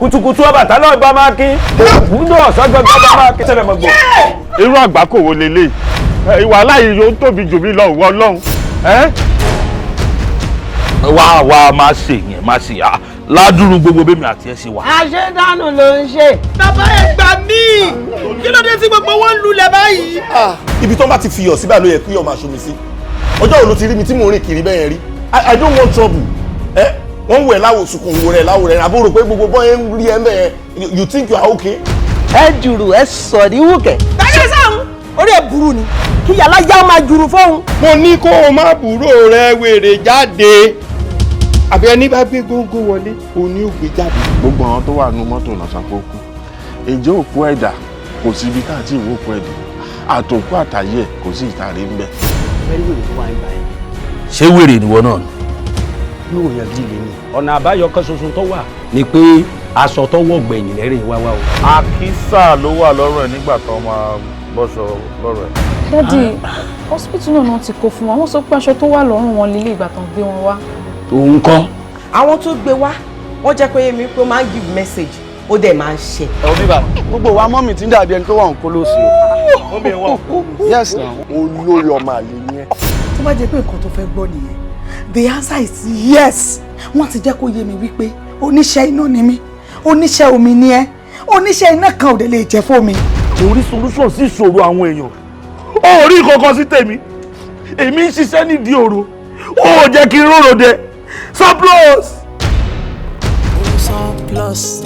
kùtùkùtù Ọbàtálá ọba máa kí òwúndọ̀ ọ̀sán gbọ́ngàn ọba máa kí sẹ́lẹ̀ mọ́gbọ́. irú àgbákò wo lélẹ̀ ìwà láyé yóò tóbi jù mí lọ ìwọ Ọlọ́run. wá máa ṣe yẹn máa ṣe ládùúrú gbogbo bẹ́ẹ̀ mi àti ẹ̀ ṣe wà. àṣedànù ló ń ṣe. bàbá ẹ gbà mí kí ló dé tí gbogbo wọn ń lulẹ̀ báyìí. ibi tó bá ti fi iyọ̀ síbẹ̀ ló yẹ kí iyọ̀ máa ṣomi sí ọjọ́ wo ló ti rí mi tí mò ń rìn kiri bẹ́ẹ̀ rí I don't want trouble. Wọ́n wẹ̀ láwò sùkùn wò rẹ̀ láwò rẹ̀ àbúrò pé gbogbo bọ́ọ̀ ń rí ẹ mẹ́ẹ̀ you think you are okay. ẹ jùrù ẹ sọ ní wùkẹ́. bẹ́ẹ̀ sáhùn orí ẹ burú ni kí yàrá yá máa jùrù fóun. mo ní kó o má búrò rẹ wèrè jáde àbí ẹni bá gbé góńgó wọlé o ní ògbé jáde. gbogbo àwọn tó wà nínú mọ́tò náà sàpò kú ìjọ òkú ẹ̀dá kò sí ibi tá àti ìwé òkú ẹ̀dá àtòkú àtàyè kò sí ìtàrí ń bẹ. ṣé wèrè nìwọ náà ni. yóò yan gílé ni ọ̀nà àbáyọ kan ṣoṣo tó wà ni pé aṣọ tó wọ̀ gbẹ̀yìn lẹ́rìn wá wá o. àkísà ló wà lọ́rùn ẹ̀ nígbà tó máa bọ́ṣọ lọ́rùn ẹ̀. dádì hospital náà ti kó fún wa wọ́n sọ pé aṣọ tó wà lọ́rùn wọn lílé ìgbà tán gbé wọn wá. òun kọ́. àwọn tó gbé wá wọ́n jẹ́ pé mi pé ó máa ń give message ó dẹ̀ máa ń ṣe. bíbá gbogbo wa mọ́mì tí ń dàbí ẹni tó wà ń kó lóṣù o. mọ́mì ẹ̀ wà yes na olórí ọmọ àlè ni ẹ. tó bá jẹ́ pé nǹkan tó fẹ́ gbọ́ nìyẹn the answer is yes. wọ́n ti jẹ́ kó yé mi wípé oníṣẹ́ iná ni mí oníṣẹ́ omi ni ẹ́ oníṣẹ́ iná kan ò dé lè jẹ́ fún mi. orí solution sí ìṣòro àwọn èèyàn ó rí kankan sí tèmi èmi ń ṣiṣẹ́ nídìí òru ó jẹ́ kí n róró dé surplus. Surplus.